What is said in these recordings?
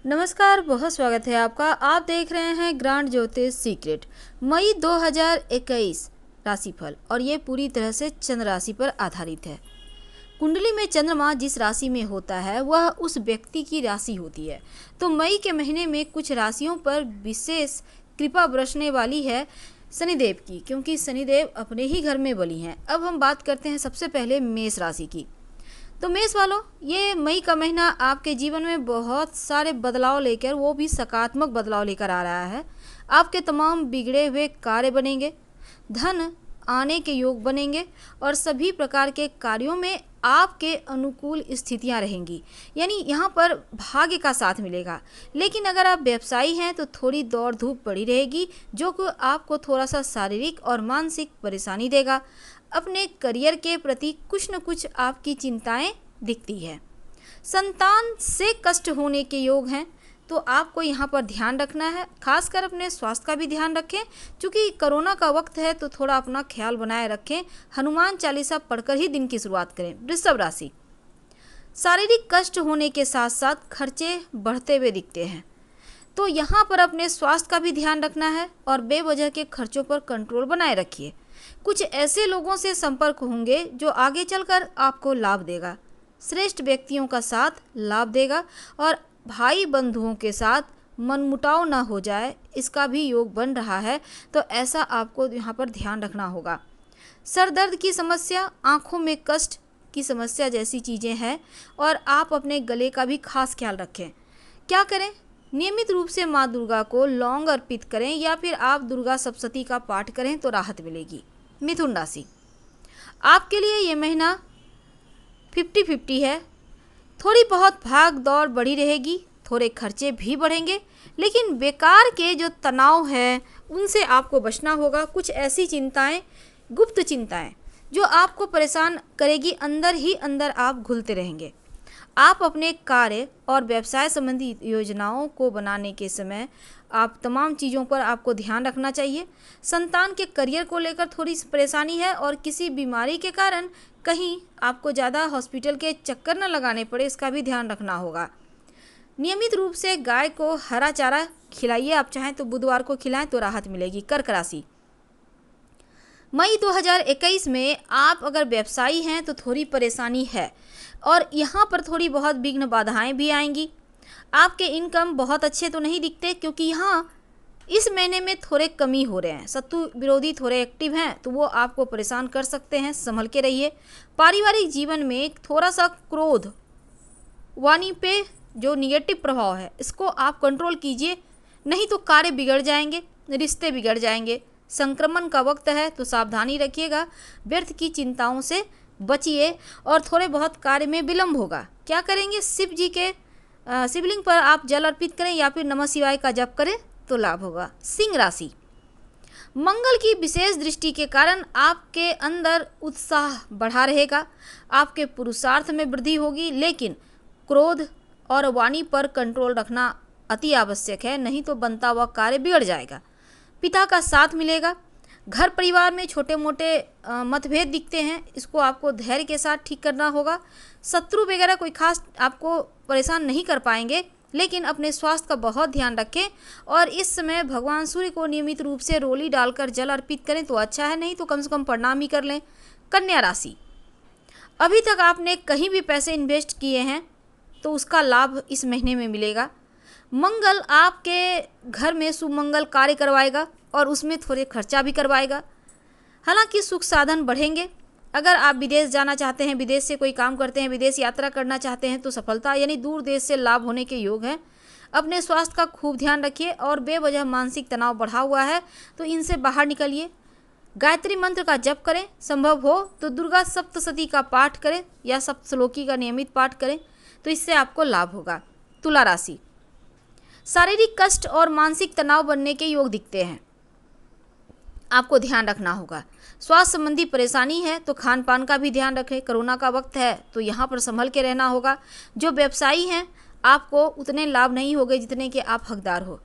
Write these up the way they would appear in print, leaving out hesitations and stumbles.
नमस्कार, बहुत स्वागत है आपका। आप देख रहे हैं ग्रांड ज्योतिष सीक्रेट मई 2021 राशिफल, और ये पूरी तरह से चंद्र राशि पर आधारित है। कुंडली में चंद्रमा जिस राशि में होता है वह उस व्यक्ति की राशि होती है। तो मई के महीने में कुछ राशियों पर विशेष कृपा बरसने वाली है शनिदेव की, क्योंकि शनिदेव अपने ही घर में बली हैं। अब हम बात करते हैं सबसे पहले मेष राशि की। तो मेष वालों, ये मई का महीना आपके जीवन में बहुत सारे बदलाव लेकर, वो भी सकारात्मक बदलाव लेकर आ रहा है। आपके तमाम बिगड़े हुए कार्य बनेंगे, धन आने के योग बनेंगे और सभी प्रकार के कार्यों में आपके अनुकूल स्थितियां रहेंगी, यानी यहाँ पर भाग्य का साथ मिलेगा। लेकिन अगर आप व्यवसायी हैं तो थोड़ी दौड़ धूप पड़ी रहेगी, जो कि आपको थोड़ा सा शारीरिक और मानसिक परेशानी देगा। अपने करियर के प्रति कुछ न कुछ आपकी चिंताएं दिखती है। संतान से कष्ट होने के योग हैं, तो आपको यहाँ पर ध्यान रखना है। खासकर अपने स्वास्थ्य का भी ध्यान रखें, क्योंकि कोरोना का वक्त है, तो थोड़ा अपना ख्याल बनाए रखें। हनुमान चालीसा पढ़कर ही दिन की शुरुआत करें। वृषभ राशि, शारीरिक कष्ट होने के साथ साथ खर्चे बढ़ते हुए दिखते हैं, तो यहाँ पर अपने स्वास्थ्य का भी ध्यान रखना है और बेवजह के खर्चों पर कंट्रोल बनाए रखिए। कुछ ऐसे लोगों से संपर्क होंगे जो आगे चलकर आपको लाभ देगा। श्रेष्ठ व्यक्तियों का साथ लाभ देगा और भाई बंधुओं के साथ मनमुटाव ना हो जाए, इसका भी योग बन रहा है, तो ऐसा आपको यहाँ पर ध्यान रखना होगा। सर दर्द की समस्या, आँखों में कष्ट की समस्या जैसी चीज़ें हैं, और आप अपने गले का भी खास ख्याल रखें। क्या करें? नियमित रूप से माँ दुर्गा को लौंग अर्पित करें, या फिर आप दुर्गा सप्तशती का पाठ करें तो राहत मिलेगी। मिथुन राशि, आपके लिए ये महीना 50-50 है। थोड़ी बहुत भाग दौड़ बढ़ी रहेगी, थोड़े खर्चे भी बढ़ेंगे, लेकिन बेकार के जो तनाव है उनसे आपको बचना होगा। कुछ ऐसी चिंताएं, गुप्त चिंताएं, जो आपको परेशान करेगी, अंदर ही अंदर आप घुलते रहेंगे। आप अपने कार्य और व्यवसाय संबंधी योजनाओं को बनाने के समय आप तमाम चीज़ों पर आपको ध्यान रखना चाहिए। संतान के करियर को लेकर थोड़ी परेशानी है, और किसी बीमारी के कारण कहीं आपको ज़्यादा हॉस्पिटल के चक्कर न लगाने पड़े, इसका भी ध्यान रखना होगा। नियमित रूप से गाय को हरा चारा खिलाइए। आप चाहें तो बुधवार को खिलाएं तो राहत मिलेगी। कर्क राशि, मई 2021 में आप अगर व्यवसायी हैं तो थोड़ी परेशानी है, और यहाँ पर थोड़ी बहुत विघ्न बाधाएं भी आएंगी। आपके इनकम बहुत अच्छे तो नहीं दिखते, क्योंकि यहाँ इस महीने में थोड़े कमी हो रहे हैं। शत्रु विरोधी थोड़े एक्टिव हैं, तो वो आपको परेशान कर सकते हैं, संभल के रहिए। पारिवारिक जीवन में थोड़ा सा क्रोध, वाणी पे जो निगेटिव प्रभाव है, इसको आप कंट्रोल कीजिए, नहीं तो कार्य बिगड़ जाएंगे, रिश्ते बिगड़ जाएंगे। संक्रमण का वक्त है, तो सावधानी रखिएगा। व्यर्थ की चिंताओं से बचिए, और थोड़े बहुत कार्य में विलंब होगा। क्या करेंगे? शिव जी के शिवलिंग पर आप जल अर्पित करें, या फिर नमः शिवाय का जप करें तो लाभ होगा। सिंह राशि, मंगल की विशेष दृष्टि के कारण आपके अंदर उत्साह बढ़ा रहेगा। आपके पुरुषार्थ में वृद्धि होगी, लेकिन क्रोध और वाणी पर कंट्रोल रखना अति आवश्यक है, नहीं तो बनता हुआ कार्य बिगड़ जाएगा। पिता का साथ मिलेगा। घर परिवार में छोटे मोटे मतभेद दिखते हैं, इसको आपको धैर्य के साथ ठीक करना होगा। शत्रु वगैरह कोई खास आपको परेशान नहीं कर पाएंगे, लेकिन अपने स्वास्थ्य का बहुत ध्यान रखें, और इस समय भगवान सूर्य को नियमित रूप से रोली डालकर जल अर्पित करें तो अच्छा है, नहीं तो कम से कम प्रणाम ही कर लें। कन्या राशि, अभी तक आपने कहीं भी पैसे इन्वेस्ट किए हैं तो उसका लाभ इस महीने में मिलेगा। मंगल आपके घर में सुमंगल कार्य करवाएगा, और उसमें थोड़े खर्चा भी करवाएगा। हालांकि सुख साधन बढ़ेंगे। अगर आप विदेश जाना चाहते हैं, विदेश से कोई काम करते हैं, विदेश यात्रा करना चाहते हैं, तो सफलता यानी दूर देश से लाभ होने के योग हैं। अपने स्वास्थ्य का खूब ध्यान रखिए, और बेवजह मानसिक तनाव बढ़ा हुआ है तो इनसे बाहर निकलिए। गायत्री मंत्र का जप करें, संभव हो तो दुर्गा सप्तशती का पाठ करें, या सप्तश्लोकी का नियमित पाठ करें, तो इससे आपको लाभ होगा। तुला राशि, शारीरिक कष्ट और मानसिक तनाव बनने के योग दिखते हैं, आपको ध्यान रखना होगा। स्वास्थ्य संबंधी परेशानी है तो खान पान का भी ध्यान रखें। कोरोना का वक्त है, तो यहाँ पर संभल के रहना होगा। जो व्यवसायी हैं, आपको उतने लाभ नहीं होंगे जितने के आप हकदार हो।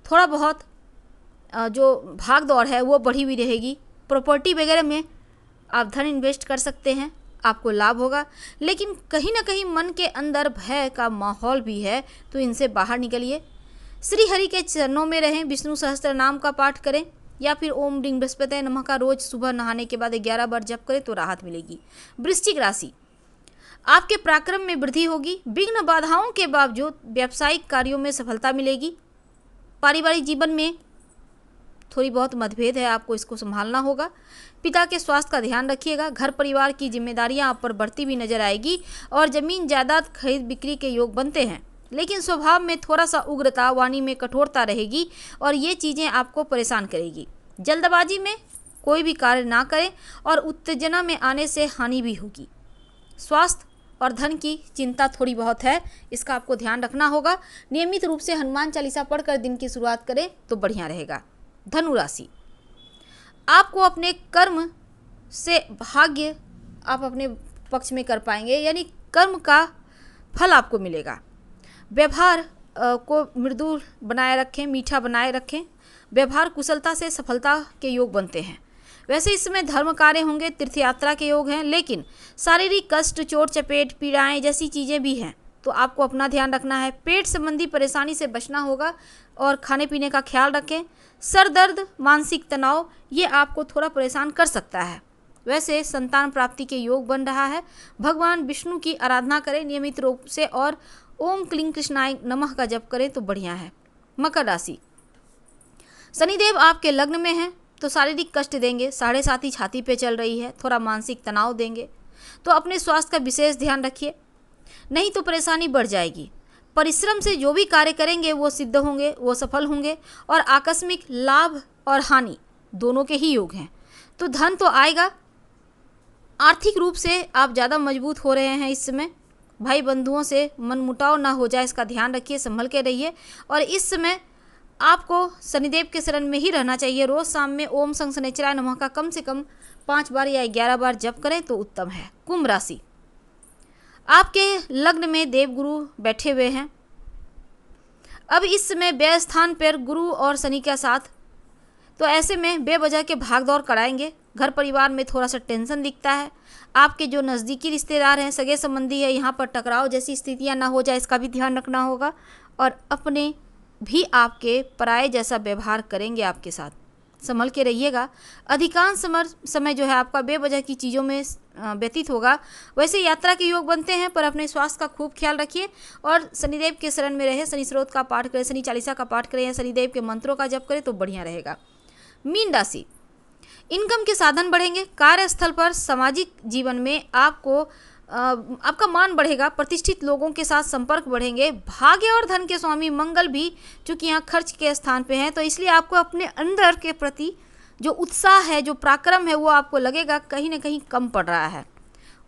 थोड़ा बहुत जो भाग दौड़ है वो बढ़ी हुई रहेगी। प्रॉपर्टी वगैरह में आप धन इन्वेस्ट कर सकते हैं, आपको लाभ होगा, लेकिन कहीं ना कहीं मन के अंदर भय का माहौल भी है, तो इनसे बाहर निकलिए। श्री हरि के चरणों में रहें, विष्णु सहस्त्र नाम का पाठ करें या फिर ओम ह्रीं बृहस्पति नमः का रोज सुबह नहाने के बाद 11 बार जप करें तो राहत मिलेगी। वृश्चिक राशि, आपके पराक्रम में वृद्धि होगी, विघ्न बाधाओं के बावजूद व्यावसायिक कार्यों में सफलता मिलेगी। पारिवारिक जीवन में थोड़ी बहुत मतभेद है, आपको इसको संभालना होगा। पिता के स्वास्थ्य का ध्यान रखिएगा। घर परिवार की जिम्मेदारियां आप पर बढ़ती हुई नजर आएगी और जमीन जायदाद खरीद बिक्री के योग बनते हैं, लेकिन स्वभाव में थोड़ा सा उग्रता, वाणी में कठोरता रहेगी और ये चीज़ें आपको परेशान करेगी। जल्दबाजी में कोई भी कार्य ना करें और उत्तेजना में आने से हानि भी होगी। स्वास्थ्य और धन की चिंता थोड़ी बहुत है, इसका आपको ध्यान रखना होगा। नियमित रूप से हनुमान चालीसा पढ़कर दिन की शुरुआत करें तो बढ़िया रहेगा। धनु राशि, आपको अपने कर्म से भाग्य आप अपने पक्ष में कर पाएंगे, यानी कर्म का फल आपको मिलेगा। व्यवहार को मृदु बनाए रखें, मीठा बनाए रखें। व्यवहार कुशलता से सफलता के योग बनते हैं। वैसे इस समय धर्म कार्य होंगे, तीर्थ यात्रा के योग हैं, लेकिन शारीरिक कष्ट, चोट चपेट, पीड़ाएं जैसी चीज़ें भी हैं, तो आपको अपना ध्यान रखना है। पेट संबंधी परेशानी से बचना होगा और खाने पीने का ख्याल रखें। सर दर्द, मानसिक तनाव ये आपको थोड़ा परेशान कर सकता है। वैसे संतान प्राप्ति के योग बन रहा है। भगवान विष्णु की आराधना करें नियमित रूप से और ओम क्लीं कृष्णाय नमः का जप करें तो बढ़िया है। मकर राशि, शनिदेव आपके लग्न में हैं तो शारीरिक कष्ट देंगे, 7.5 छाती पे चल रही है, थोड़ा मानसिक तनाव देंगे, तो अपने स्वास्थ्य का विशेष ध्यान रखिए, नहीं तो परेशानी बढ़ जाएगी। परिश्रम से जो भी कार्य करेंगे वो सिद्ध होंगे, वो सफल होंगे और आकस्मिक लाभ और हानि दोनों के ही योग हैं। तो धन तो आएगा, आर्थिक रूप से आप ज़्यादा मजबूत हो रहे हैं इस समय। भाई बंधुओं से मनमुटाव ना हो जाए, इसका ध्यान रखिए, संभल के रहिए। और इस समय आपको शनिदेव के शरण में ही रहना चाहिए। रोज़ शाम में ओम शं शनैश्चराय नमः का कम से कम 5 बार या 11 बार जप करें तो उत्तम है। कुंभ राशि, आपके लग्न में देवगुरु बैठे हुए हैं। अब इस समय व्यय स्थान पर गुरु और शनि का साथ, तो ऐसे में बेवजह के भाग दौड़ कराएंगे। घर परिवार में थोड़ा सा टेंशन दिखता है। आपके जो नज़दीकी रिश्तेदार हैं, सगे संबंधी है, यहाँ पर टकराव जैसी स्थितियाँ ना हो जाए, इसका भी ध्यान रखना होगा। और अपने भी आपके पराये जैसा व्यवहार करेंगे आपके साथ, संभल के रहिएगा। अधिकांश समय जो है आपका बेवजह की चीज़ों में व्यतीत होगा। वैसे यात्रा के योग बनते हैं, पर अपने स्वास्थ्य का खूब ख्याल रखिए और शनिदेव के शरण में रहे। शनि स्रोत का पाठ करें, शनि चालीसा का पाठ करें या शनिदेव के मंत्रों का जप करें तो बढ़िया रहेगा। मीन राशि, इनकम के साधन बढ़ेंगे। कार्यस्थल पर, सामाजिक जीवन में आपका मान बढ़ेगा। प्रतिष्ठित लोगों के साथ संपर्क बढ़ेंगे। भाग्य और धन के स्वामी मंगल भी चूंकि यहाँ खर्च के स्थान पे हैं, तो इसलिए आपको अपने अंदर के प्रति जो उत्साह है, जो पराक्रम है, वो आपको लगेगा कहीं ना कहीं कम पड़ रहा है।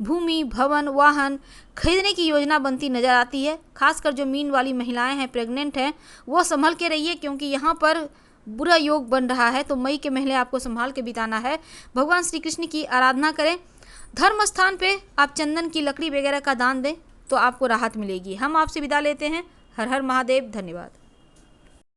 भूमि, भवन, वाहन खरीदने की योजना बनती नजर आती है। खासकर जो मीन वाली महिलाएं हैं, प्रेग्नेंट हैं, वो संभल के रहिए, क्योंकि यहाँ पर बुरा योग बन रहा है। तो मई के महीने आपको संभाल के बिताना है। भगवान श्री कृष्ण की आराधना करें। धर्म स्थान पे आप चंदन की लकड़ी वगैरह का दान दें तो आपको राहत मिलेगी। हम आपसे विदा लेते हैं। हर हर महादेव। धन्यवाद।